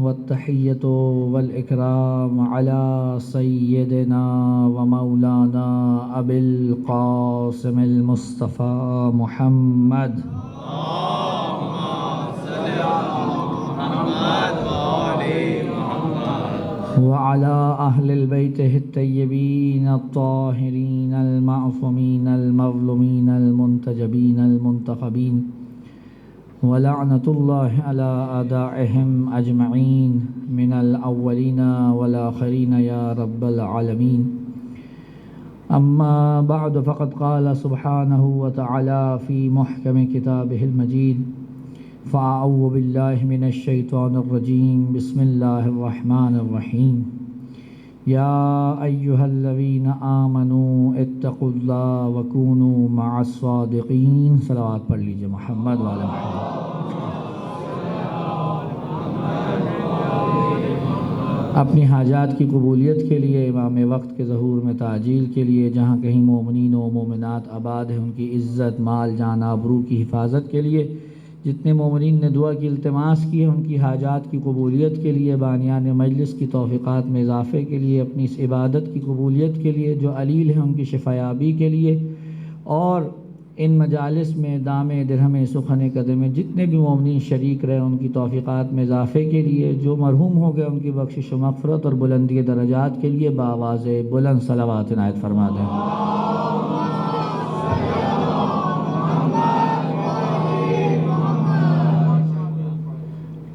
والتحیۃ والإکرام علی سیدنا و مولانا ابی القاسم المصطفى محمد وعلى أهل البيت الطيبين الطاهرين المعصومين المظلومين المنتجبين المنتخبين ولعنة الله على أعدائهم أجمعين من الأولين والآخرين يا رب العالمين. أما بعد فقد قال سبحانه وتعالى في محكم كتابه المجيد فأعوذ بالله من الشيطان الرجيم بسم الله الرحمن الرحيم. يا أيها الذين آمنوا اتقوا الله وكونوا مع الصادقين. صلوات پڑھ لیجئے محمد وعلی محمد. اپنی حاجات کی قبولیت کے لیے، امام وقت کے ظہور میں تعجیل کے لیے، جہاں کہیں مومنین و مومنات آباد ہیں ان کی عزت، مال، جان، آبرو کی حفاظت کے لیے، جتنے مومنین نے دعا کی التماس کی ہے ان کی حاجات کی قبولیت کے لیے، بانیان مجلس کی توفیقات میں اضافے کے لیے، اپنی اس عبادت کی قبولیت کے لیے، جو علیل ہیں ان کی شفایابی کے لیے، اور ان مجالس میں دام درہم سخن قدم جتنے بھی مومنین شریک رہے ان کی توفیقات میں اضافے کے لیے، جو مرحوم ہو گئے ان کی بخشش و مغفرت اور بلندی درجات کے لیے بآواز بلند صلوات عنایت فرما دیں.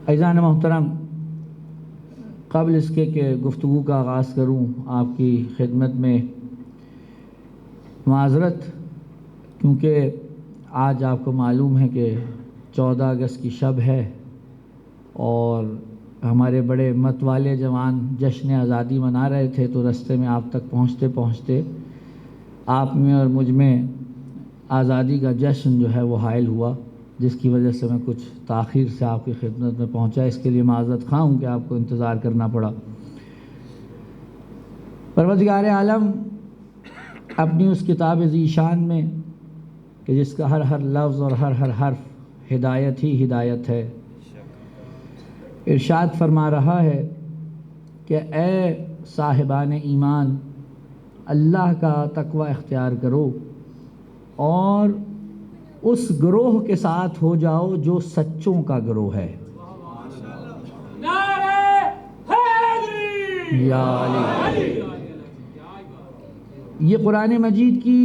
عزیزان محترم، قبل اس کے کہ گفتگو کا آغاز کروں آپ کی خدمت میں معذرت، کیونکہ آج آپ کو معلوم ہے کہ 14 اگست کی شب ہے اور ہمارے بڑے مت والے جوان جشن آزادی منا رہے تھے، تو رستے میں آپ تک پہنچتے پہنچتے آپ میں اور مجھ میں آزادی کا جشن جو ہے وہ حائل ہوا، جس کی وجہ سے میں کچھ تاخیر سے آپ کی خدمت میں پہنچا. اس کے لیے معذرت خواہ ہوں کہ آپ کو انتظار کرنا پڑا. پروردگار عالم اپنی اس کتاب ذیشان میں کہ جس کا ہر ہر لفظ اور ہر ہر حرف ہدایت ہی ہدایت ہے، ارشاد فرما رہا ہے کہ اے صاحبان ایمان، اللہ کا تقوی اختیار کرو اور اس گروہ کے ساتھ ہو جاؤ جو سچوں کا گروہ ہے. یا علی. یہ قرآن مجید کی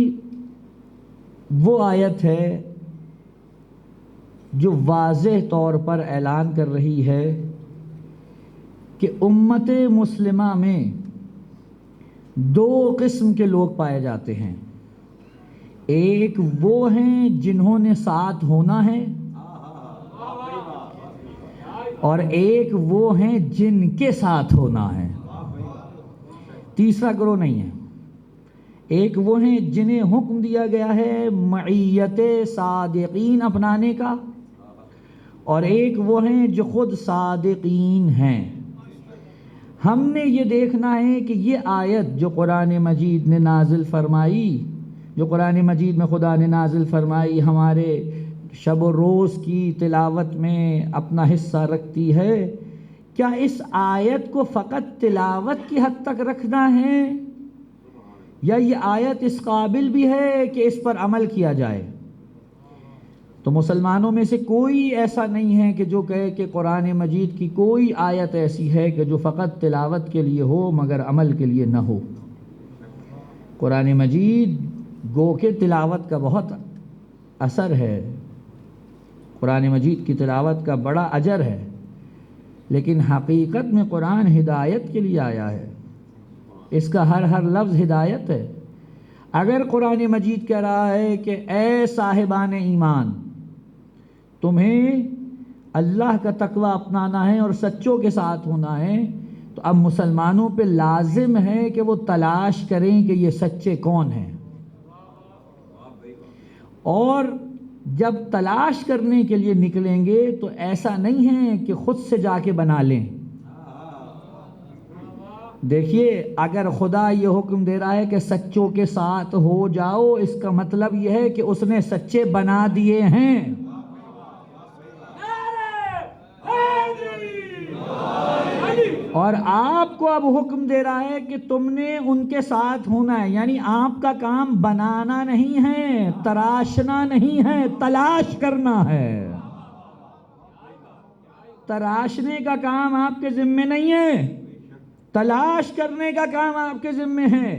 وہ آیت ہے جو واضح طور پر اعلان کر رہی ہے کہ امت مسلمہ میں 2 قسم کے لوگ پائے جاتے ہیں. ایک وہ ہیں جنہوں نے ساتھ ہونا ہے، اور ایک وہ ہیں جن کے ساتھ ہونا ہے. تیسرا گروہ نہیں ہے. ایک وہ ہیں جنہیں حکم دیا گیا ہے معیت صادقین اپنانے کا، اور ایک وہ ہیں جو خود صادقین ہیں. ہم نے یہ دیکھنا ہے کہ یہ آیت جو قرآن مجید نے نازل فرمائی، جو قرآن مجید میں خدا نے نازل فرمائی، ہمارے شب و روز کی تلاوت میں اپنا حصہ رکھتی ہے. کیا اس آیت کو فقط تلاوت کی حد تک رکھنا ہے، یا یہ آیت اس قابل بھی ہے کہ اس پر عمل کیا جائے؟ تو مسلمانوں میں سے کوئی ایسا نہیں ہے کہ جو کہے کہ قرآن مجید کی کوئی آیت ایسی ہے کہ جو فقط تلاوت کے لیے ہو مگر عمل کے لیے نہ ہو. قرآن مجید گو کہ تلاوت کا بہت اثر ہے، قرآن مجید کی تلاوت کا بڑا اجر ہے، لیکن حقیقت میں قرآن ہدایت کے لیے آیا ہے. اس کا ہر ہر لفظ ہدایت ہے. اگر قرآن مجید کہہ رہا ہے کہ اے صاحبان ایمان، تمہیں اللہ کا تقوی اپنانا ہے اور سچوں کے ساتھ ہونا ہے، تو اب مسلمانوں پہ لازم ہے کہ وہ تلاش کریں کہ یہ سچے کون ہیں، اور جب تلاش کرنے کے لیے نکلیں گے تو ایسا نہیں ہے کہ خود سے جا کے بنا لیں. دیکھیے، اگر خدا یہ حکم دے رہا ہے کہ سچوں کے ساتھ ہو جاؤ، اس کا مطلب یہ ہے کہ اس نے سچے بنا دیے ہیں. اور آپ کو اب حکم دے رہا ہے کہ تم نے ان کے ساتھ ہونا ہے، یعنی آپ کا کام بنانا نہیں ہے، تراشنا نہیں ہے، تلاش کرنا ہے۔ تراشنے کا کام آپ کے ذمے نہیں ہے، تلاش کرنے کا کام آپ کے ذمے ہے۔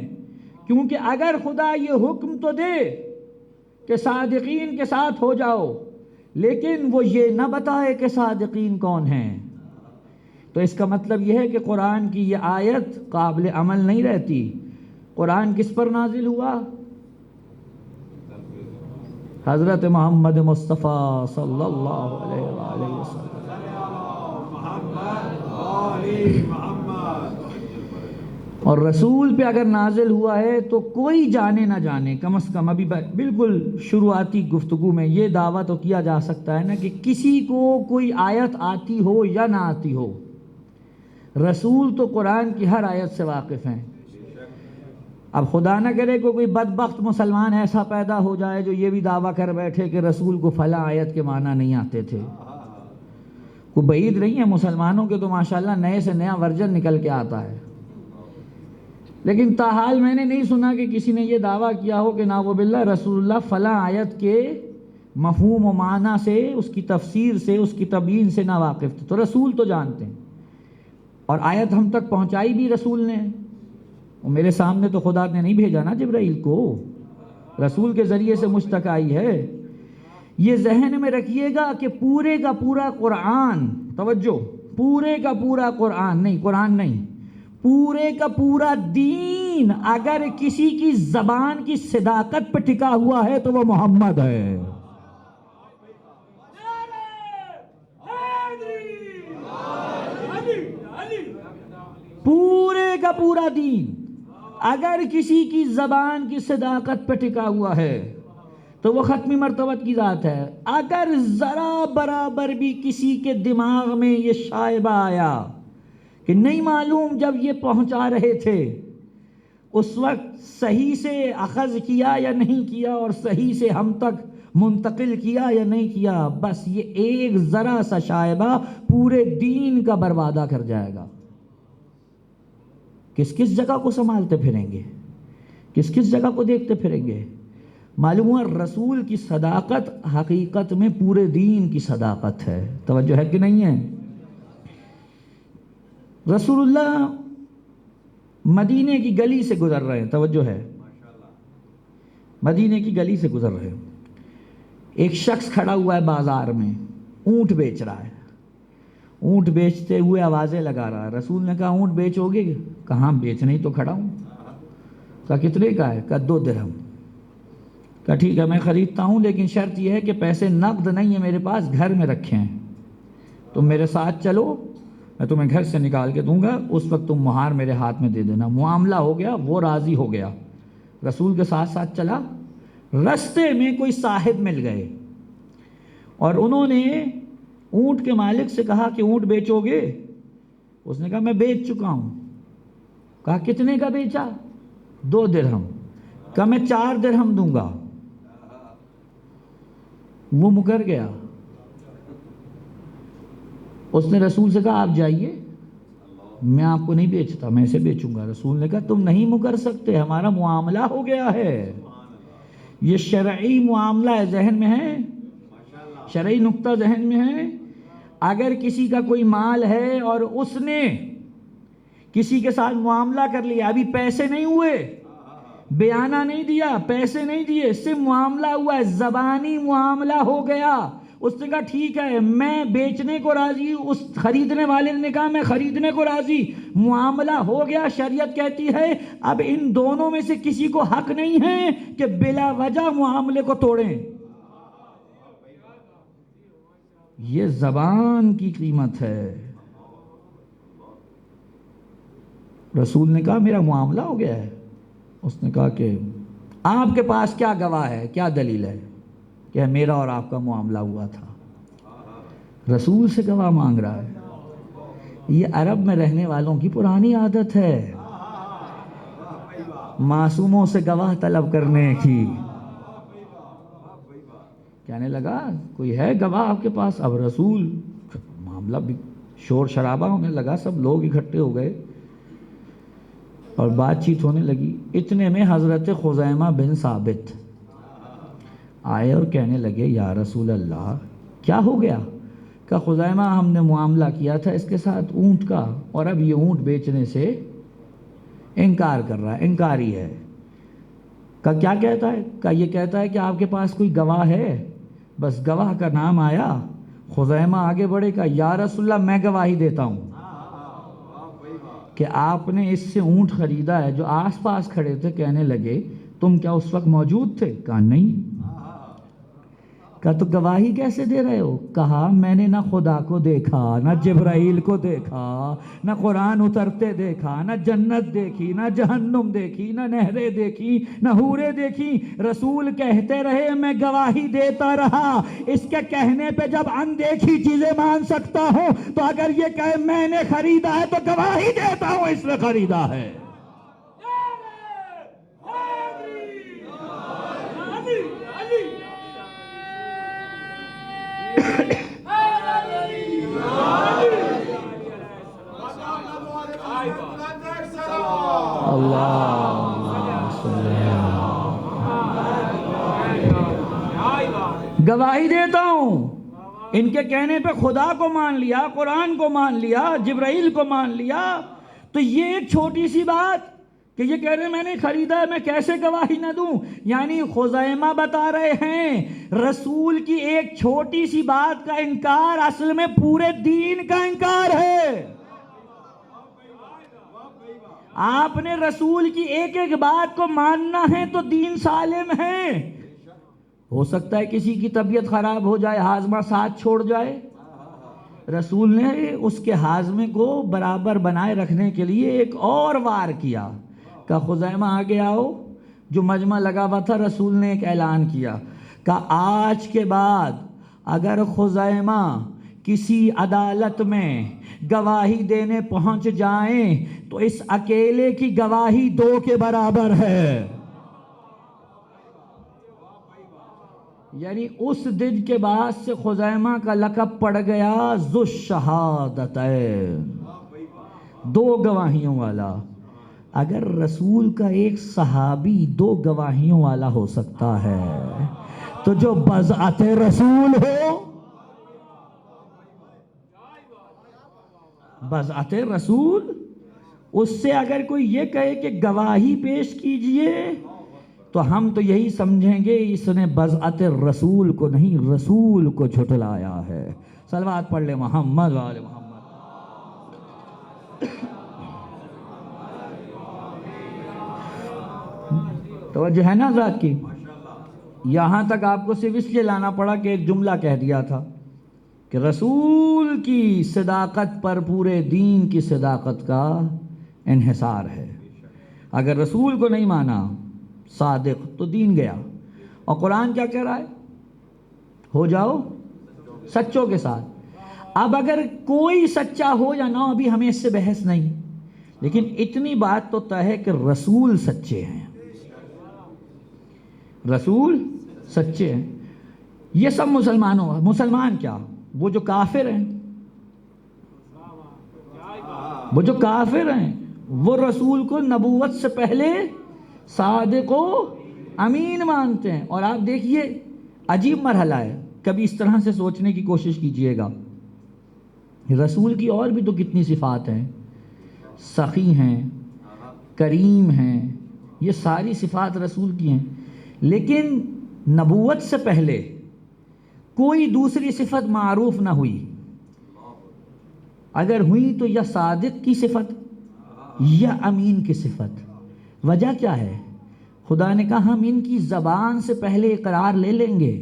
کیونکہ اگر خدا یہ حکم تو دے کہ صادقین کے ساتھ ہو جاؤ، لیکن وہ یہ نہ بتائے کہ صادقین کون ہیں، تو اس کا مطلب یہ ہے کہ قرآن کی یہ آیت قابل عمل نہیں رہتی۔ قرآن کس پر نازل ہوا؟ حضرت محمد مصطفیٰ صلی اللہ علیہ وآلہ وسلم۔ اور رسول پہ اگر نازل ہوا ہے تو کوئی جانے نہ جانے، کم از کم ابھی بالکل شروعاتی گفتگو میں یہ دعویٰ تو کیا جا سکتا ہے نا کہ کسی کو کوئی آیت آتی ہو یا نہ آتی ہو، رسول تو قرآن کی ہر آیت سے واقف ہیں۔ اب خدا نہ کرے کہ کوئی بدبخت مسلمان ایسا پیدا ہو جائے جو یہ بھی دعویٰ کر بیٹھے کہ رسول کو فلاں آیت کے معنی نہیں آتے تھے۔ کوئی بعید نہیں ہے، مسلمانوں کے تو ماشاءاللہ نئے سے نیا ورژن نکل کے آتا ہے، لیکن تاحال میں نے نہیں سنا کہ کسی نے یہ دعویٰ کیا ہو کہ نعوذ باللہ رسول اللہ فلاں آیت کے مفہوم و معنی سے، اس کی تفسیر سے، اس کی تبیین سے نا واقف تھے۔ تو رسول تو جانتے ہیں، اور آیت ہم تک پہنچائی بھی رسول نے۔ اور میرے سامنے تو خدا نے نہیں بھیجا نا جبرائیل کو، رسول کے ذریعے سے مجھ تک آئی ہے۔ یہ ذہن میں رکھیے گا کہ پورے کا پورا قرآن، توجہ، پورے کا پورا قرآن نہیں، پورے کا پورا دین اگر کسی کی زبان کی صداقت پہ ٹکا ہوا ہے تو وہ محمد ہے۔ پورے کا پورا دین اگر کسی کی زبان کی صداقت پہ ٹکا ہوا ہے تو وہ ختمی مرتبت کی ذات ہے۔ اگر ذرا برابر بھی کسی کے دماغ میں یہ شائبہ آیا کہ نہیں معلوم جب یہ پہنچا رہے تھے اس وقت صحیح سے اخذ کیا یا نہیں کیا، اور صحیح سے ہم تک منتقل کیا یا نہیں کیا، بس یہ ایک ذرا سا شائبہ پورے دین کا بربادہ کر جائے گا۔ کس کس جگہ کو سنبھالتے پھریں گے، کس کس جگہ کو دیکھتے پھریں گے؟ معلوم ہوا رسول کی صداقت حقیقت میں پورے دین کی صداقت ہے۔ توجہ ہے کہ نہیں ہے؟ رسول اللہ مدینے کی گلی سے گزر رہے ہیں، توجہ ہے، مدینے کی گلی سے گزر رہے ہیں، ایک شخص کھڑا ہوا ہے بازار میں، اونٹ بیچ رہا ہے، اونٹ بیچتے ہوئے آوازیں لگا رہا ہے۔ رسول نے کہا اونٹ بیچو گے؟ کہاں بیچنے ہی تو کھڑا ہوں۔ کہا کتنے کا ہے؟ کہا 2 درہم۔ کہا ٹھیک ہے میں خریدتا ہوں، لیکن شرط یہ ہے کہ پیسے نقد نہیں ہیں میرے پاس، گھر میں رکھے ہیں، تم میرے ساتھ چلو، میں تمہیں گھر سے نکال کے دوں گا، اس وقت تم مہار میرے ہاتھ میں دے دینا۔ معاملہ ہو گیا، وہ راضی ہو گیا، رسول کے ساتھ ساتھ چلا۔ رستے میں کوئی صاحب مل گئے اور انہوں نے اونٹ کے مالک سے کہا کہ اونٹ بیچو گے؟ اس نے کہا میں بیچ چکا ہوں۔ کہا کتنے کا بیچا؟ 2 درہم۔ کہا میں 4 درہم دوں گا۔ وہ مکر گیا۔ اس نے رسول سے کہا آپ جائیے، میں آپ کو نہیں بیچتا، میں اسے بیچوں گا۔ رسول نے کہا تم نہیں مکر سکتے، ہمارا معاملہ ہو گیا ہے، یہ شرعی معاملہ ہے، ذہن میں ہے، شرعی نقطہ ذہن میں ہے۔ اگر کسی کا کوئی مال ہے اور اس نے کسی کے ساتھ معاملہ کر لیا، ابھی پیسے نہیں ہوئے، بیانہ نہیں دیا، پیسے نہیں دیے، صرف معاملہ ہوا ہے، زبانی معاملہ ہو گیا، اس نے کہا ٹھیک ہے میں بیچنے کو راضی، اس خریدنے والے نے کہا میں خریدنے کو راضی، معاملہ ہو گیا۔ شریعت کہتی ہے اب ان دونوں میں سے کسی کو حق نہیں ہے کہ بلا وجہ معاملے کو توڑیں۔ یہ زبان کی قیمت ہے۔ رسول نے کہا میرا معاملہ ہو گیا ہے۔ اس نے کہا کہ آپ کے پاس کیا گواہ ہے، کیا دلیل ہے کہ میرا اور آپ کا معاملہ ہوا تھا؟ رسول سے گواہ مانگ رہا ہے۔ یہ عرب میں رہنے والوں کی پرانی عادت ہے، معصوموں سے گواہ طلب کرنے کی۔ کہنے لگا کوئی ہے گواہ آپ کے پاس؟ اب رسول معاملہ بھی شور شرابہ ہونے لگا، سب لوگ اکٹھے ہو گئے اور بات چیت ہونے لگی۔ اتنے میں حضرت خزیمہ بن ثابت آئے اور کہنے لگے یا رسول اللہ کیا ہو گیا؟ کہ خزیمہ ہم نے معاملہ کیا تھا اس کے ساتھ اونٹ کا، اور اب یہ اونٹ بیچنے سے انکار کر رہا ہے، انکاری ہے۔ کہ کیا کہتا ہے؟ کہ یہ کہتا ہے کہ آپ کے پاس کوئی گواہ ہے؟ بس گواہ کا نام آیا، خزیمہ آگے بڑھے کہ یا رسول اللہ میں گواہی دیتا ہوں کہ آپ نے اس سے اونٹ خریدا ہے۔ جو آس پاس کھڑے تھے کہنے لگے تم کیا اس وقت موجود تھے؟ کہا نہیں۔ کہا تو گواہی کیسے دے رہے ہو؟ کہا میں نے نہ خدا کو دیکھا، نہ جبرائیل کو دیکھا، نہ قرآن اترتے دیکھا، نہ جنت دیکھی، نہ جہنم دیکھی، نہ نہریں دیکھی، نہ حوریں دیکھی۔ رسول کہتے رہے میں گواہی دیتا رہا۔ اس کے کہنے پہ جب اندیکھی چیزیں مان سکتا ہوں تو اگر یہ کہے میں نے خریدا ہے تو گواہی دیتا ہوں اس نے خریدا ہے۔ گواہی دیتا ہوں، ان کے کہنے پہ خدا کو مان لیا، قرآن کو مان لیا، جبرائیل کو مان لیا، تو یہ ایک چھوٹی سی بات کہ یہ کہہ رہے ہیں میں نے خریدا ہے، میں کیسے گواہی نہ دوں؟ یعنی خزیمہ بتا رہے ہیں رسول کی ایک چھوٹی سی بات کا انکار اصل میں پورے دین کا انکار ہے۔ آپ نے رسول کی ایک ایک بات کو ماننا ہے تو دین سالم ہے۔ ہو سکتا ہے کسی کی طبیعت خراب ہو جائے، ہاضمہ ساتھ چھوڑ جائے، رسول نے اس کے ہاضمے کو برابر بنائے رکھنے کے لیے ایک اور وار کیا کہ خزیمہ آگے آؤ۔ جو مجمع لگا ہوا تھا رسول نے ایک اعلان کیا کہ آج کے بعد اگر خزیمہ کسی عدالت میں گواہی دینے پہنچ جائیں تو اس اکیلے کی گواہی 2 کے برابر ہے۔ یعنی اس دن کے بعد سے خزیمہ کا لقب پڑ گیا ذو الشہادتین، 2 گواہیوں والا۔ اگر رسول کا ایک صحابی 2 گواہیوں والا ہو سکتا ہے تو جو بضعت رسول ہو، بضعت رسول، اس سے اگر کوئی یہ کہے کہ گواہی پیش کیجئے تو ہم تو یہی سمجھیں گے اس نے بضعت رسول کو نہیں رسول کو جھٹلایا ہے۔ صلوات پڑھ لے محمد وآل محمد۔ توجہ ہے نا ذات کی؟ یہاں تک آپ کو صرف اس لیے لانا پڑا کہ ایک جملہ کہہ دیا تھا کہ رسول کی صداقت پر پورے دین کی صداقت کا انحصار ہے۔ اگر رسول کو نہیں مانا صادق تو دین گیا۔ اور قرآن کیا کہہ رہا ہے؟ ہو جاؤ سچوں کے ساتھ۔ اب اگر کوئی سچا ہو یا نہ ہو ابھی ہمیں اس سے بحث نہیں، لیکن اتنی بات تو طے ہے کہ رسول سچے ہیں، رسول سچے ہیں۔ یہ سب مسلمان کیا، وہ جو کافر ہیں، وہ جو کافر ہیں وہ رسول کو نبوت سے پہلے صادق و امین مانتے ہیں۔ اور آپ دیکھیے عجیب مرحلہ ہے، کبھی اس طرح سے سوچنے کی کوشش کیجئے گا، رسول کی اور بھی تو کتنی صفات ہیں، سخی ہیں، کریم ہیں، یہ ساری صفات رسول کی ہیں، لیکن نبوت سے پہلے کوئی دوسری صفت معروف نہ ہوئی۔ اگر ہوئی تو یا صادق کی صفت یا امین کی صفت۔ وجہ کیا ہے؟ خدا نے کہا ہم ان کی زبان سے پہلے اقرار لے لیں گے،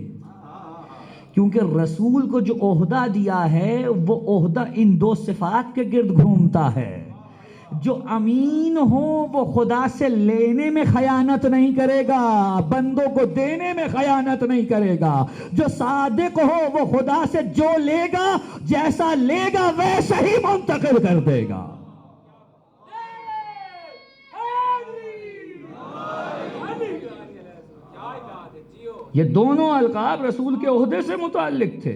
کیونکہ رسول کو جو عہدہ دیا ہے وہ عہدہ ان 2 صفات کے گرد گھومتا ہے۔ جو امین ہو وہ خدا سے لینے میں خیانت نہیں کرے گا، بندوں کو دینے میں خیانت نہیں کرے گا۔ جو صادق ہو وہ خدا سے جو لے گا، جیسا لے گا ویسا ہی منتقل کر دے گا۔ یہ دونوں القاب رسول کے عہدے سے متعلق تھے،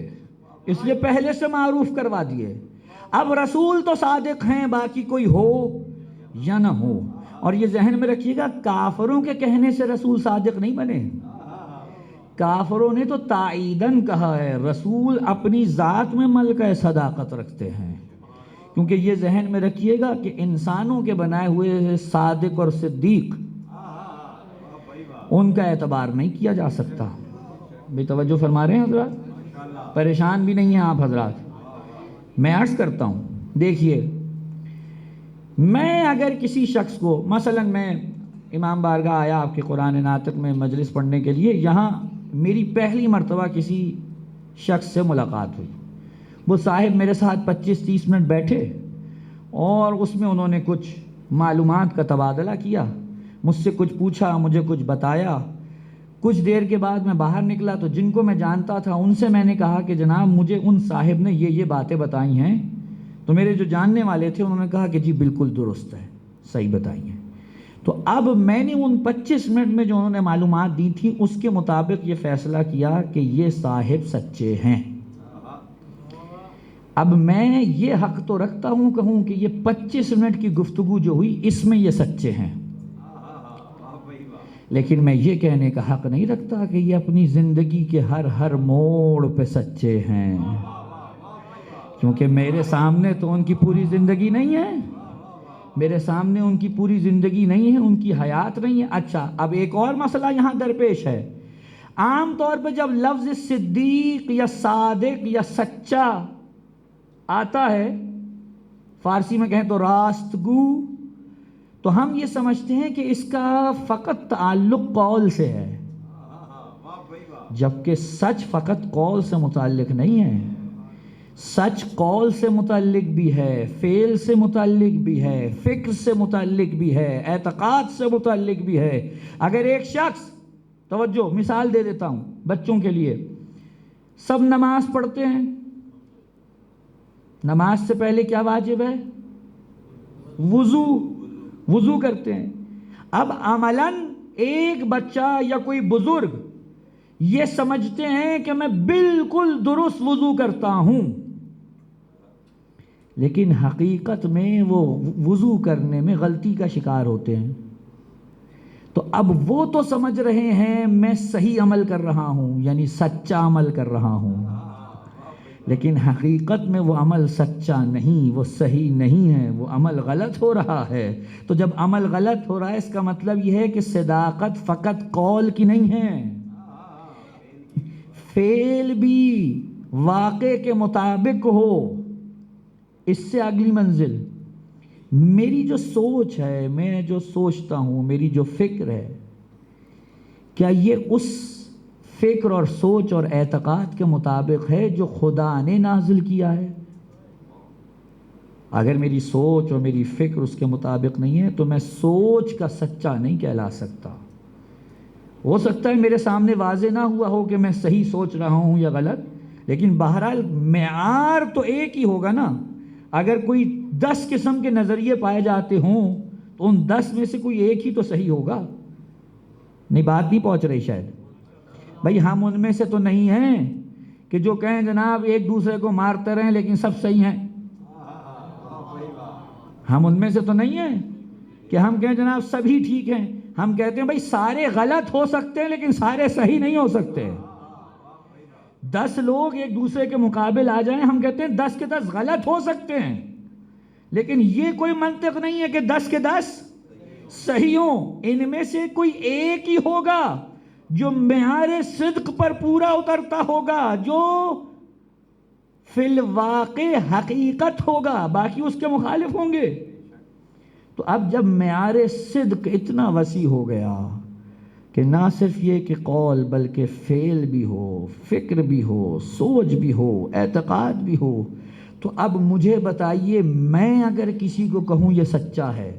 اس لیے پہلے سے معروف کروا دیے۔ اب رسول تو صادق ہیں، باقی کوئی ہو یا نہ ہو. اور یہ ذہن میں رکھیے گا، کافروں کے کہنے سے رسول صادق نہیں بنے. کافروں نے تو تائیداً کہا ہے رسول اپنی ذات میں ملکہ صداقت رکھتے ہیں. کیونکہ یہ ذہن میں رکھیے گا کہ انسانوں کے بنائے ہوئے صادق اور صدیق ان کا اعتبار نہیں کیا جا سکتا. بھی توجہ فرما رہے ہیں حضرات؟ پریشان بھی نہیں ہیں آپ حضرات؟ میں عرض کرتا ہوں، دیکھیے، میں اگر کسی شخص کو، مثلا میں امام بارگاہ آیا آپ کے قرآن ناطق میں مجلس پڑھنے کے لیے، یہاں میری پہلی مرتبہ کسی شخص سے ملاقات ہوئی. وہ صاحب میرے ساتھ 25-30 منٹ بیٹھے اور اس میں انہوں نے کچھ معلومات کا تبادلہ کیا، مجھ سے کچھ پوچھا، مجھے کچھ بتایا. کچھ دیر کے بعد میں باہر نکلا تو جن کو میں جانتا تھا ان سے میں نے کہا کہ جناب مجھے ان صاحب نے یہ باتیں بتائی ہیں. تو میرے جو جاننے والے تھے انہوں نے کہا کہ جی بالکل درست ہے، صحیح بتائی ہیں. تو اب میں نے ان 25 منٹ میں جو انہوں نے معلومات دی تھی اس کے مطابق یہ فیصلہ کیا کہ یہ صاحب سچے ہیں. اب میں یہ حق تو رکھتا ہوں کہوں کہ یہ 25 منٹ کی گفتگو جو ہوئی اس میں یہ سچے ہیں، لیکن میں یہ کہنے کا حق نہیں رکھتا کہ یہ اپنی زندگی کے ہر موڑ پہ سچے ہیں، کیونکہ میرے سامنے تو ان کی پوری زندگی نہیں ہے، میرے سامنے ان کی پوری زندگی نہیں ہے، ان کی حیات نہیں ہے. اچھا، اب ایک اور مسئلہ یہاں درپیش ہے. عام طور پہ جب لفظ صدیق یا صادق یا سچا آتا ہے، فارسی میں کہیں تو راست گو، تو ہم یہ سمجھتے ہیں کہ اس کا فقط تعلق قول سے ہے، جبکہ سچ فقط قول سے متعلق نہیں ہے. سچ قول سے متعلق بھی ہے، فعل سے متعلق بھی ہے، فکر سے متعلق بھی ہے، اعتقاد سے متعلق بھی ہے. اگر ایک شخص، توجہ مثال دے دیتا ہوں بچوں کے لیے، سب نماز پڑھتے ہیں، نماز سے پہلے کیا واجب ہے؟ وضو کرتے ہیں. اب عملاً ایک بچہ یا کوئی بزرگ یہ سمجھتے ہیں کہ میں بالکل درست وضو کرتا ہوں، لیکن حقیقت میں وہ وضو کرنے میں غلطی کا شکار ہوتے ہیں. تو اب وہ تو سمجھ رہے ہیں میں صحیح عمل کر رہا ہوں، یعنی سچا عمل کر رہا ہوں، لیکن حقیقت میں وہ عمل سچا نہیں، وہ صحیح نہیں ہے، وہ عمل غلط ہو رہا ہے. تو جب عمل غلط ہو رہا ہے اس کا مطلب یہ ہے کہ صداقت فقط قول کی نہیں ہے، فعل بھی واقع کے مطابق ہو. اس سے اگلی منزل، میری جو سوچ ہے، میں جو سوچتا ہوں، میری جو فکر ہے، کیا یہ اس فکر اور سوچ اور اعتقاد کے مطابق ہے جو خدا نے نازل کیا ہے؟ اگر میری سوچ اور میری فکر اس کے مطابق نہیں ہے تو میں سوچ کا سچا نہیں کہلا سکتا. ہو سکتا ہے میرے سامنے واضح نہ ہوا ہو کہ میں صحیح سوچ رہا ہوں یا غلط، لیکن بہرحال معیار تو ایک ہی ہوگا نا. اگر کوئی 10 قسم کے نظریے پائے جاتے ہوں تو ان 10 میں سے کوئی ایک ہی تو صحیح ہوگا. نہیں، بات نہیں پہنچ رہی شاید. بھائی ہم ان میں سے تو نہیں ہیں کہ جو کہیں جناب ایک دوسرے کو مارتے رہیں لیکن سب صحیح ہیں. ہم ان میں سے تو نہیں ہیں کہ ہم کہیں جناب سبھی ٹھیک ہیں. ہم کہتے ہیں بھائی سارے غلط ہو سکتے ہیں لیکن سارے صحیح نہیں ہو سکتے. 10 لوگ ایک دوسرے کے مقابل آ جائیں، ہم کہتے ہیں 10 کے 10 غلط ہو سکتے ہیں، لیکن یہ کوئی منطق نہیں ہے کہ 10 کے 10 صحیح ہوں. ان میں سے کوئی ایک ہی ہوگا جو معیار صدق پر پورا اترتا ہوگا، جو فی الواقع حقیقت ہوگا، باقی اس کے مخالف ہوں گے. تو اب جب معیار صدق اتنا وسیع ہو گیا کہ نہ صرف یہ کہ قول بلکہ فعل بھی ہو، فکر بھی ہو، سوچ بھی ہو، اعتقاد بھی ہو، تو اب مجھے بتائیے میں اگر کسی کو کہوں یہ سچا ہے،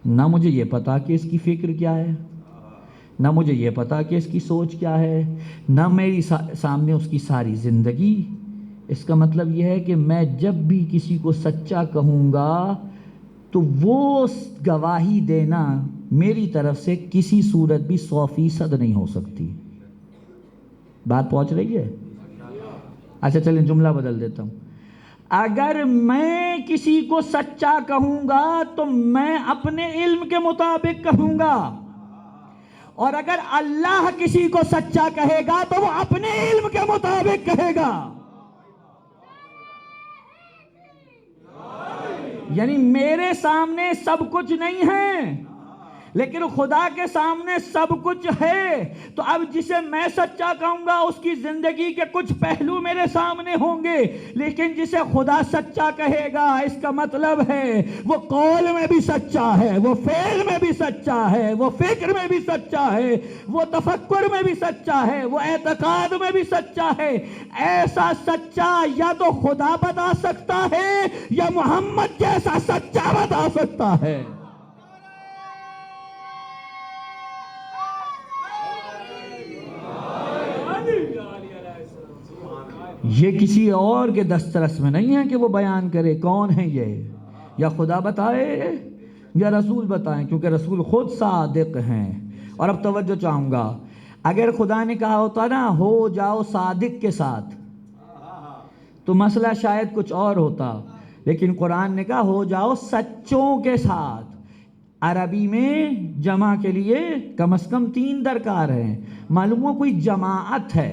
نہ مجھے یہ پتا کہ اس کی فکر کیا ہے، نہ مجھے یہ پتا کہ اس کی سوچ کیا ہے، نہ میری سامنے اس کی ساری زندگی. اس کا مطلب یہ ہے کہ میں جب بھی کسی کو سچا کہوں گا تو وہ گواہی دینا میری طرف سے کسی صورت بھی 100% نہیں ہو سکتی. بات پہنچ رہی ہے؟ اچھا چلیں جملہ بدل دیتا ہوں. اگر میں کسی کو سچا کہوں گا تو میں اپنے علم کے مطابق کہوں گا، اور اگر اللہ کسی کو سچا کہے گا تو وہ اپنے علم کے مطابق کہے گا۔ یعنی میرے سامنے سب کچھ نہیں ہے، لیکن خدا کے سامنے سب کچھ ہے۔ تو اب جسے میں سچا کہوں گا اس کی زندگی کے کچھ پہلو میرے سامنے ہوں گے، لیکن جسے خدا سچا کہے گا اس کا مطلب ہے وہ قول میں بھی سچا ہے، وہ فعل میں بھی سچا ہے، وہ فکر میں بھی سچا ہے، وہ تفکر میں بھی سچا ہے، وہ اعتقاد میں بھی سچا ہے۔ ایسا سچا یا تو خدا بتا سکتا ہے یا محمد جیسا سچا بتا سکتا ہے۔ یہ کسی اور کے دسترس میں نہیں ہے کہ وہ بیان کرے کون ہے یہ، یا خدا بتائے یا رسول بتائیں، کیونکہ رسول خود صادق ہیں۔ اور اب توجہ چاہوں گا، اگر خدا نے کہا ہوتا نا ہو جاؤ صادق کے ساتھ تو مسئلہ شاید کچھ اور ہوتا، لیکن قرآن نے کہا ہو جاؤ سچوں کے ساتھ۔ عربی میں جمع کے لیے کم از کم 3 درکار ہیں، معلوم ہو کوئی جماعت ہے،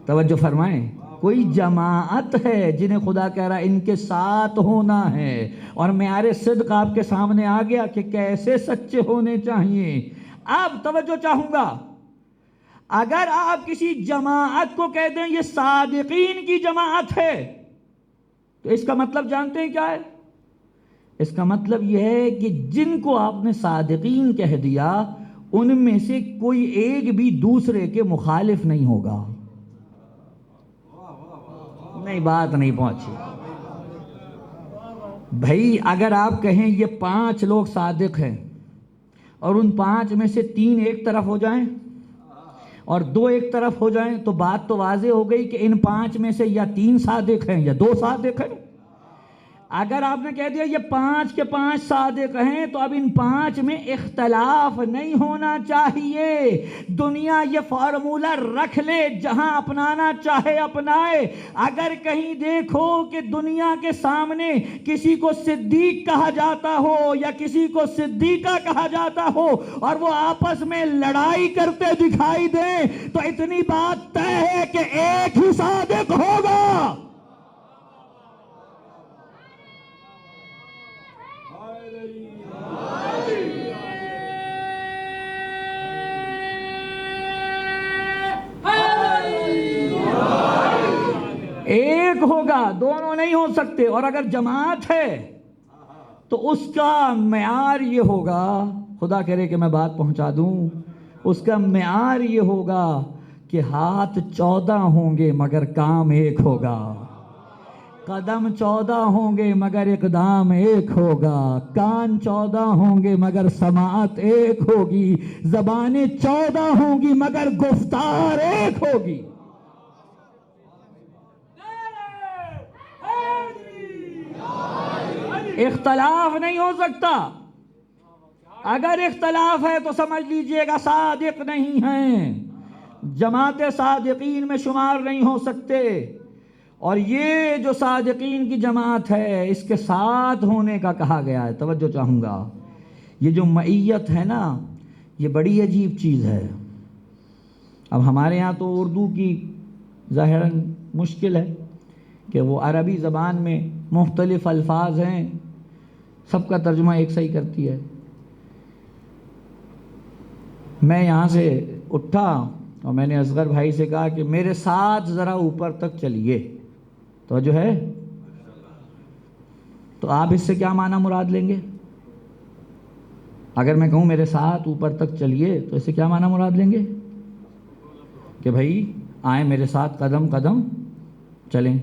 توجہ فرمائیں، کوئی جماعت ہے جنہیں خدا کہہ رہا ہے ان کے ساتھ ہونا ہے، اور معیار صدق آپ کے سامنے آ گیا کہ کیسے سچے ہونے چاہیے۔ اب توجہ چاہوں گا، اگر آپ کسی جماعت کو کہہ دیں یہ صادقین کی جماعت ہے تو اس کا مطلب جانتے ہیں کیا ہے؟ اس کا مطلب یہ ہے کہ جن کو آپ نے صادقین کہہ دیا ان میں سے کوئی ایک بھی دوسرے کے مخالف نہیں ہوگا۔ نہیں، بات نہیں پہنچی بھائی۔ اگر آپ کہیں یہ 5 لوگ صادق ہیں اور ان 5 میں سے 3 ایک طرف ہو جائیں اور 2 ایک طرف ہو جائیں تو بات تو واضح ہو گئی کہ ان 5 میں سے یا 3 صادق ہیں یا 2 صادق ہیں۔ اگر آپ نے کہہ دیا یہ 5 کے 5 صادق ہیں تو اب ان 5 میں اختلاف نہیں ہونا چاہیے۔ دنیا یہ فارمولہ رکھ لے، جہاں اپنانا چاہے اپنائے۔ اگر کہیں دیکھو کہ دنیا کے سامنے کسی کو صدیق کہا جاتا ہو یا کسی کو صدیقہ کہا جاتا ہو اور وہ آپس میں لڑائی کرتے دکھائی دیں تو اتنی بات طے ہے کہ ایک ہی صادق ہوگا۔ ایک ہوگا، دونوں نہیں ہو سکتے۔ اور اگر جماعت ہے تو اس کا معیار یہ ہوگا، خدا کرے کہ میں بات پہنچا دوں، اس کا معیار یہ ہوگا کہ ہاتھ 14 ہوں گے مگر کام ایک ہوگا، قدم 14 ہوں گے مگر اقدام ایک ہوگا، کان 14 ہوں گے مگر سماعت ایک ہوگی، زبانیں 14 ہوں گی مگر گفتار ایک ہوگی۔ اختلاف نہیں ہو سکتا۔ اگر اختلاف ہے تو سمجھ لیجئے گا صادق نہیں ہیں، جماعت صادقین میں شمار نہیں ہو سکتے۔ اور یہ جو صادقین کی جماعت ہے اس کے ساتھ ہونے کا کہا گیا ہے۔ توجہ چاہوں گا، یہ جو معیت ہے نا یہ بڑی عجیب چیز ہے۔ اب ہمارے ہاں تو اردو کی ظاہراً مشکل ہے کہ وہ عربی زبان میں مختلف الفاظ ہیں، سب کا ترجمہ ایک صحیح کرتی ہے۔ میں یہاں سے اٹھا اور میں نے اصغر بھائی سے کہا کہ میرے ساتھ ذرا اوپر تک چلیے، تو جو ہے تو آپ اس سے کیا معنی مراد لیں گے؟ اگر میں کہوں میرے ساتھ اوپر تک چلیے تو اس سے کیا معنی مراد لیں گے؟ کہ بھائی آئیں میرے ساتھ قدم قدم چلیں۔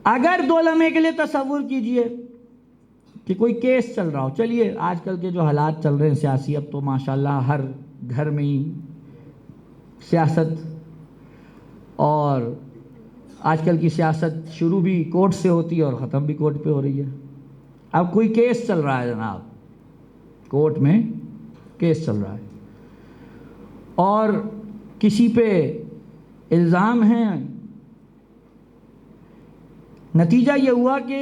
اگر 2 لمحے کے لیے تصور کیجئے کہ کوئی کیس چل رہا ہو، چلیے آج کل کے جو حالات چل رہے ہیں سیاسی، اب تو ماشاءاللہ ہر گھر میں ہی سیاست، اور آج کل کی سیاست شروع بھی کورٹ سے ہوتی ہے اور ختم بھی کورٹ پہ ہو رہی ہے۔ اب کوئی کیس چل رہا ہے جناب، کورٹ میں کیس چل رہا ہے اور کسی پہ الزام ہیں نتیجہ یہ ہوا کہ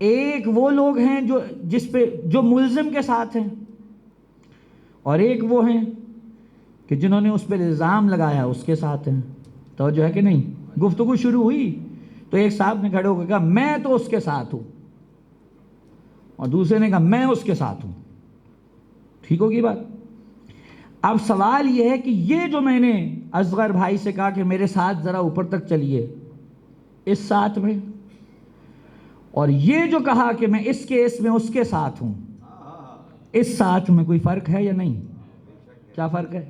ایک وہ لوگ ہیں جو ملزم کے ساتھ ہیں، اور ایک وہ ہیں کہ جنہوں نے اس پہ الزام لگایا اس کے ساتھ ہیں۔ توجہ ہے کہ نہیں؟ گفتگو شروع ہوئی تو ایک صاحب نے کھڑے ہو کے کہا میں تو اس کے ساتھ ہوں، اور دوسرے نے کہا میں اس کے ساتھ ہوں۔ ٹھیک ہوگی بات؟ اب سوال یہ ہے کہ یہ جو میں نے اصغر بھائی سے کہا کہ میرے ساتھ ذرا اوپر تک چلیے اس ساتھ میں، اور یہ جو کہا کہ میں اس کیس میں اس کے ساتھ ہوں، اس ساتھ میں کوئی فرق ہے یا نہیں؟ کیا فرق ہے؟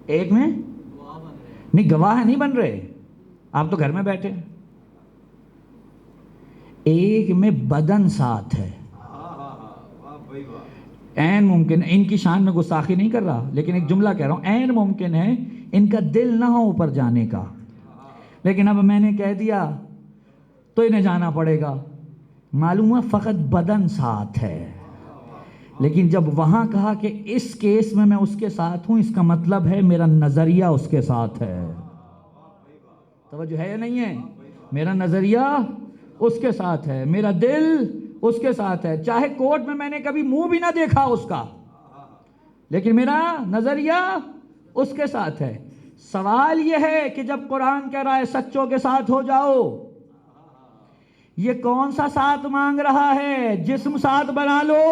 ایک میں نہیں، گواہ نہیں بن رہے، آپ تو گھر میں بیٹھے، ایک میں بدن ساتھ ہے۔ عین ممکن ہے، ان کی شان میں گستاخی نہیں کر رہا لیکن ایک جملہ کہہ رہا ہوں، عین ممکن ہے ان کا دل نہ ہو اوپر جانے کا، لیکن اب میں نے کہہ دیا تو انہیں جانا پڑے گا۔ معلوم ہے فقط بدن ساتھ ہے، لیکن جب وہاں کہا کہ اس کیس میں اس کے ساتھ ہوں، اس کا مطلب ہے میرا نظریہ اس کے ساتھ ہے۔ توجہ ہے یا نہیں ہے؟ میرا نظریہ اس کے ساتھ ہے، میرا دل اس کے ساتھ ہے، چاہے کورٹ میں نے کبھی منہ بھی نہ دیکھا اس کا، لیکن میرا نظریہ اس کے ساتھ ہے۔ سوال یہ ہے کہ جب قرآن کہہ رہا ہے سچوں کے ساتھ ہو جاؤ، یہ کون سا ساتھ مانگ رہا ہے؟ جسم ساتھ بنا لو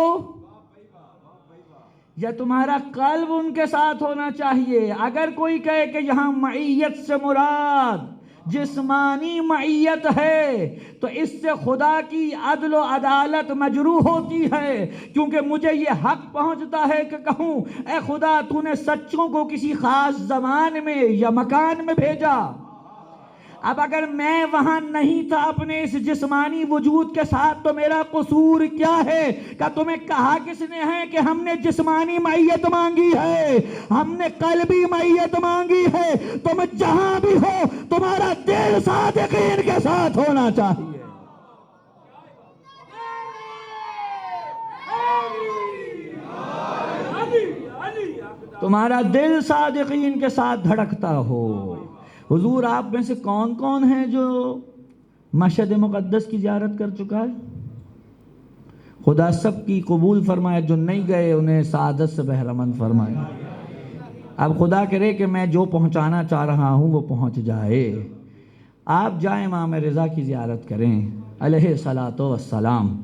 یا تمہارا قلب ان کے ساتھ ہونا چاہیے؟ اگر کوئی کہے کہ یہاں معیت سے مراد جسمانی معیت ہے تو اس سے خدا کی عدل و عدالت مجروح ہوتی ہے، کیونکہ مجھے یہ حق پہنچتا ہے کہ کہوں اے خدا تو نے سچوں کو کسی خاص زمان میں یا مکان میں بھیجا۔ اب اگر میں وہاں نہیں تھا اپنے اس جسمانی وجود کے ساتھ تو میرا قصور کیا ہے؟ کہ تمہیں کہا کس نے ہے کہ ہم نے جسمانی معیت مانگی ہے؟ ہم نے قلبی معیت مانگی ہے۔ تم جہاں بھی ہو تمہارا دل صادقین کے ساتھ ہونا چاہیے۔ تمہارا دل صادقین کے ساتھ دھڑکتا ہو۔ حضور آپ میں سے کون کون ہیں جو مشہد مقدس کی زیارت کر چکا ہے؟ خدا سب کی قبول فرمائے، جو نہیں گئے انہیں سعادت سے بہرمند فرمائے۔ اب خدا کرے کہ میں جو پہنچانا چاہ رہا ہوں وہ پہنچ جائے۔ آپ جائیں امام رضا کی زیارت کریں علیہ الصلاۃ والسلام،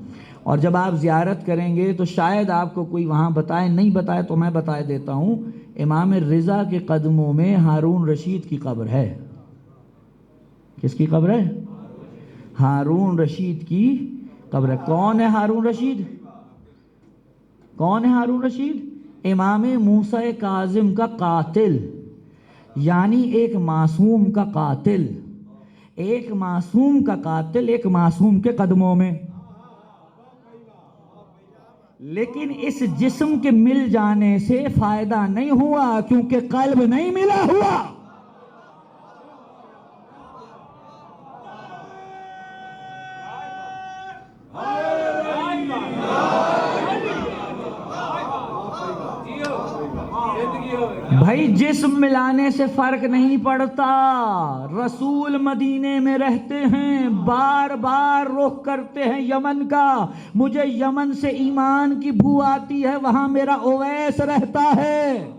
اور جب آپ زیارت کریں گے تو شاید آپ کو کوئی وہاں بتائے، نہیں بتائے تو میں بتائے دیتا ہوں، امام رضا کے قدموں میں ہارون رشید کی قبر ہے۔ کس کی قبر ہے؟ ہارون رشید کی قبر ہے۔ کون ہے ہارون رشید؟ کون ہے ہارون رشید؟ امام موسیٰ کاظم کا قاتل، یعنی ایک معصوم کا قاتل، ایک معصوم کا قاتل ایک معصوم کے قدموں میں۔ لیکن اس جسم کے مل جانے سے فائدہ نہیں ہوا کیونکہ قلب نہیں ملا ہوا۔ بھائی جسم ملانے سے فرق نہیں پڑتا۔ رسول مدینے میں رہتے ہیں، بار بار رخ کرتے ہیں یمن کا۔ مجھے یمن سے ایمان کی بو آتی ہے، وہاں میرا اویس رہتا ہے۔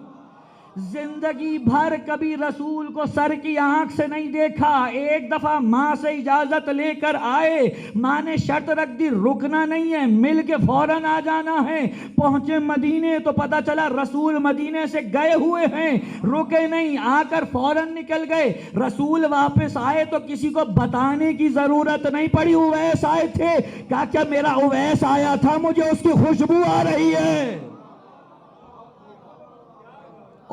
زندگی بھر کبھی رسول کو سر کی آنکھ سے نہیں دیکھا۔ ایک دفعہ ماں سے اجازت لے کر آئے، ماں نے شرط رکھ دی رکنا نہیں ہے، مل کے فوراً آ جانا ہے۔ پہنچے مدینے تو پتہ چلا رسول مدینے سے گئے ہوئے ہیں، رکے نہیں، آ کر فوراً نکل گئے۔ رسول واپس آئے تو کسی کو بتانے کی ضرورت نہیں پڑی، اویس آئے تھے، کہا کیا میرا اویس آیا تھا، مجھے اس کی خوشبو آ رہی ہے۔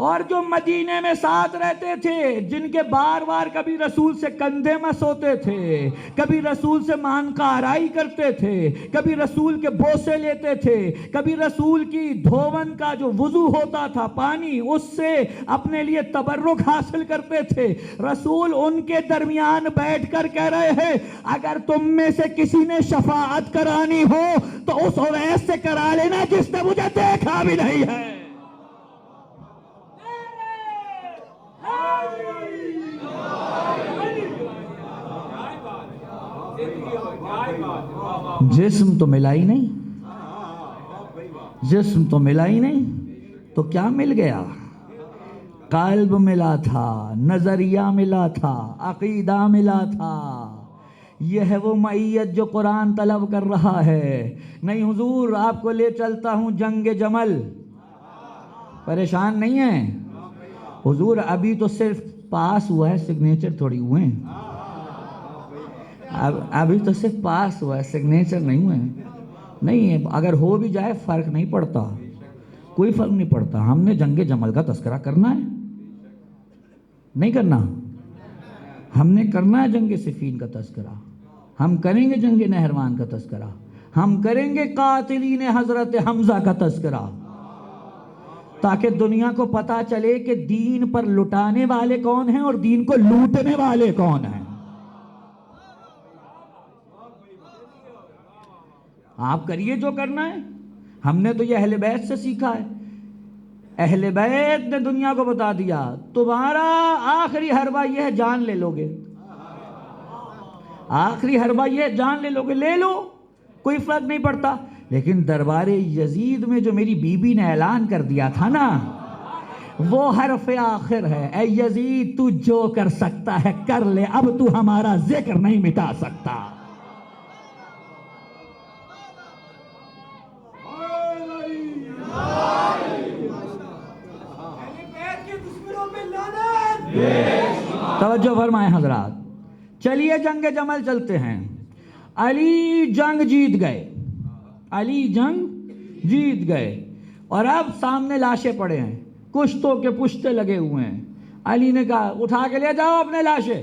اور جو مدینے میں ساتھ رہتے تھے، جن کے بار بار کبھی رسول سے کندھے مس ہوتے تھے، کبھی رسول سے مان کا آرائی کرتے تھے، کبھی رسول کے بوسے لیتے تھے، کبھی رسول کی دھون کا جو وضو ہوتا تھا پانی، اس سے اپنے لیے تبرک حاصل کرتے تھے۔ رسول ان کے درمیان بیٹھ کر کہہ رہے ہیں اگر تم میں سے کسی نے شفاعت کرانی ہو تو اس اویس سے کرا لینا جس نے مجھے دیکھا بھی نہیں ہے۔ جسم تو ملا ہی نہیں، جسم تو ملا ہی نہیں، تو کیا مل گیا؟ قلب ملا تھا، نظریہ ملا تھا، عقیدہ ملا تھا۔ یہ ہے وہ معیت جو قرآن طلب کر رہا ہے۔ نہیں حضور آپ کو لے چلتا ہوں جنگ جمل، پریشان نہیں ہیں حضور؟ ابھی تو صرف پاس ہوا ہے، سگنیچر تھوڑی ہوئے ہیں، ابھی تو صرف پاس ہوا ہے، سگنیچر نہیں ہوئے ہیں۔ نہیں، اگر ہو بھی جائے فرق نہیں پڑتا، کوئی فرق نہیں پڑتا۔ ہم نے جنگ جمل کا تذکرہ کرنا ہے، نہیں کرنا؟ ہم نے کرنا ہے جنگ صفین کا تذکرہ، ہم کریں گے جنگ نہروان کا تذکرہ، ہم کریں گے قاتلین حضرت حمزہ کا تذکرہ، تاکہ دنیا کو پتا چلے کہ دین پر لٹانے والے کون ہیں اور دین کو لوٹنے والے کون ہیں۔ آپ کریے جو کرنا ہے، ہم نے تو یہ اہل بیت سے سیکھا ہے۔ اہل بیت نے دنیا کو بتا دیا تمہارا آخری حربہ یہ ہے، جان لے لو گے، آخری حربہ یہ ہے، جان لے لو گے، لے لو، کوئی فرق نہیں پڑتا۔ لیکن دربار یزید میں جو میری بی بی نے اعلان کر دیا تھا نا، وہ حرف آخر ہے، اے یزید تو جو کر سکتا ہے کر لے، اب تو ہمارا ذکر نہیں مٹا سکتا۔ توجہ فرمائیں حضرات، چلیے جنگ جمل چلتے ہیں۔ علی جنگ جیت گئے، علی جنگ جیت گئے، اور اب سامنے لاشیں پڑے ہیں، کشتوں کے پشتے لگے ہوئے ہیں۔ علی نے کہا اٹھا کے لے جاؤ اپنے لاشیں،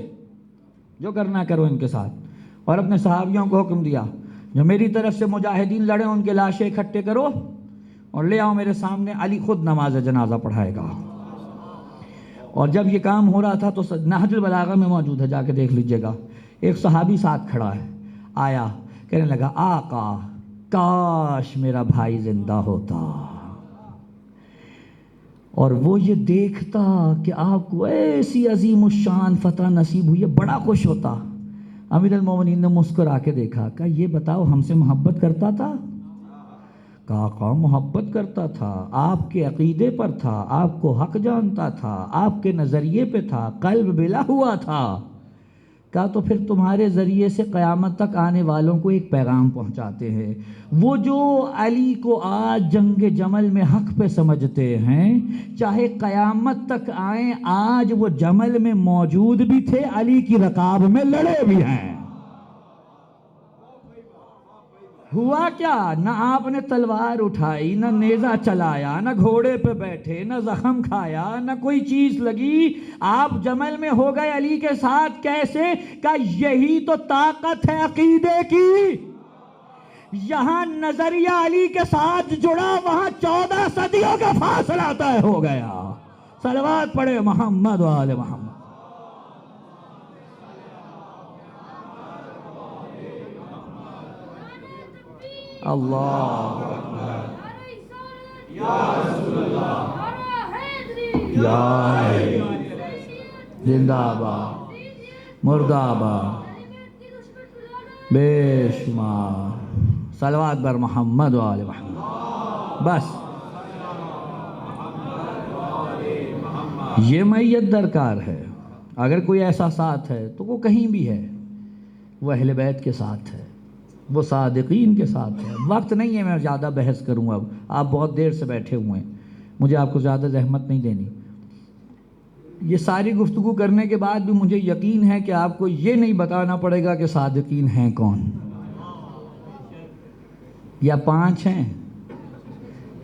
جو کرنا کرو ان کے ساتھ، اور اپنے صحابیوں کو حکم دیا جو میری طرف سے مجاہدین لڑے ان کے لاشیں اکٹھے کرو اور لے آؤ میرے سامنے، علی خود نماز جنازہ پڑھائے گا۔ اور جب یہ کام ہو رہا تھا تو نہج البلاغہ میں موجود ہے، جا کے دیکھ لیجئے گا، ایک صحابی ساتھ کھڑا ہے، آیا کہنے لگا آقا کاش میرا بھائی زندہ ہوتا، اور وہ یہ دیکھتا کہ آپ کو ایسی عظیم الشان فتح نصیب ہوئی ہے، بڑا خوش ہوتا۔ امیر المومنین نے مسکرا کے دیکھا، کہا یہ بتاؤ ہم سے محبت کرتا تھا؟ کہا آقا محبت کرتا تھا، آپ کے عقیدے پر تھا، آپ کو حق جانتا تھا، آپ کے نظریے پہ تھا، قلب بلا ہوا تھا۔ کہا تو پھر تمہارے ذریعے سے قیامت تک آنے والوں کو ایک پیغام پہنچاتے ہیں۔ وہ جو علی کو آج جنگ جمل میں حق پہ سمجھتے ہیں، چاہے قیامت تک آئیں، آج وہ جمل میں موجود بھی تھے، علی کی رکاب میں لڑے بھی ہیں۔ ہوا کیا؟ نہ آپ نے تلوار اٹھائی، نہ نیزہ چلایا، نہ گھوڑے پہ بیٹھے، نہ زخم کھایا، نہ کوئی چیز لگی، آپ جمل میں ہو گئے علی کے ساتھ۔ کیسے؟ کہ یہی تو طاقت ہے عقیدے کی۔ یہاں نظریہ علی کے ساتھ جڑا، وہاں 14 صدیوں کا فاصلہ طے ہو گیا۔ صلوات پڑھے محمد و آل محمد۔ اللہ یا رسول اللہ، یا زندہ باد، مردہ آباد، بے شمار صلوات بر محمد و آل محمد۔ بس یہ معیت درکار ہے۔ اگر کوئی ایسا ساتھ ہے تو وہ کہیں بھی ہے، وہ اہل بیت کے ساتھ ہے، وہ صادقین کے ساتھ ہے۔ وقت نہیں ہے میں زیادہ بحث کروں، اب آپ بہت دیر سے بیٹھے ہوئے ہیں، مجھے آپ کو زیادہ زحمت نہیں دینی۔ یہ ساری گفتگو کرنے کے بعد بھی مجھے یقین ہے کہ آپ کو یہ نہیں بتانا پڑے گا کہ صادقین ہیں کون، یا 5 ہیں،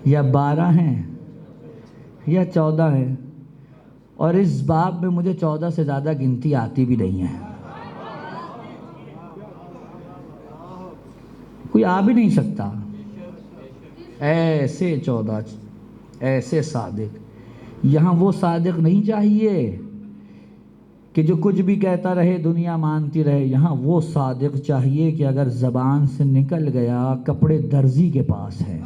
یا 12 ہیں، یا 14 ہیں، اور اس باب میں مجھے 14 سے زیادہ گنتی آتی بھی نہیں ہے، کوئی آ بھی نہیں سکتا۔ ایسے 14، ایسے صادق۔ یہاں وہ صادق نہیں چاہیے کہ جو کچھ بھی کہتا رہے دنیا مانتی رہے، یہاں وہ صادق چاہیے کہ اگر زبان سے نکل گیا کپڑے درزی کے پاس ہے۔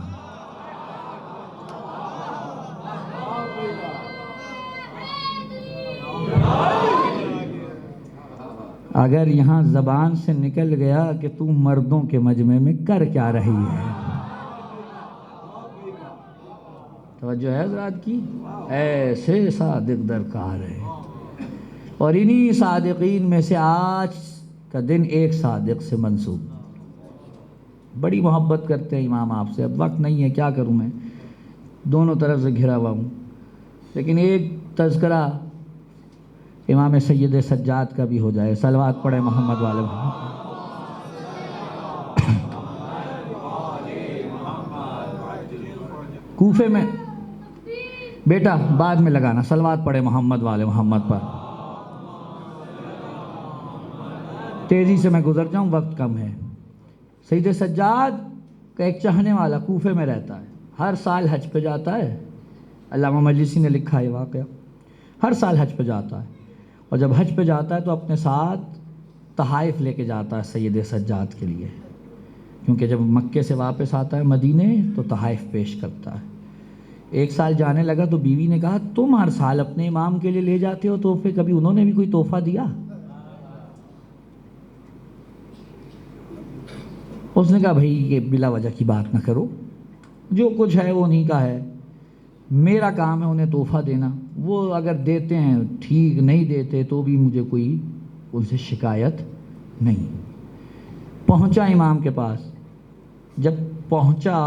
اگر یہاں زبان سے نکل گیا کہ تو مردوں کے مجمع میں کر کیا رہی ہے، توجہ ہے حضرات کی، ایسے صادق درکار ہے۔ اور انہی صادقین میں سے آج کا دن ایک صادق سے منسوب، بڑی محبت کرتے ہیں امام آپ سے، اب وقت نہیں ہے کیا کروں میں، دونوں طرف سے گھرا ہوا ہوں، لیکن ایک تذکرہ امام سید سجاد کا بھی ہو جائے، صلوات پڑھے محمد والے محمد۔ کوفے میں بیٹا بعد میں لگانا، صلوات پڑھے محمد والے محمد پر، تیزی سے میں گزر جاؤں وقت کم ہے۔ سید سجاد کا ایک چاہنے والا کوفے میں رہتا ہے، ہر سال حج پہ جاتا ہے، علامہ مجلسی نے لکھا ہے واقعہ، ہر سال حج پہ جاتا ہے، اور جب حج پہ جاتا ہے تو اپنے ساتھ تحائف لے کے جاتا ہے سید سجاد کے لیے، کیونکہ جب مکے سے واپس آتا ہے مدینے تو تحائف پیش کرتا ہے۔ ایک سال جانے لگا تو بیوی نے کہا تم ہر سال اپنے امام کے لیے لے جاتے ہو تحفے، کبھی انہوں نے بھی کوئی تحفہ دیا؟ اس نے کہا بھائی یہ بلا وجہ کی بات نہ کرو، جو کچھ ہے وہ انہیں کا ہے، میرا کام ہے انہیں تحفہ دینا، وہ اگر دیتے ہیں ٹھیک، نہیں دیتے تو بھی مجھے کوئی ان سے شکایت نہیں۔ پہنچا امام کے پاس، جب پہنچا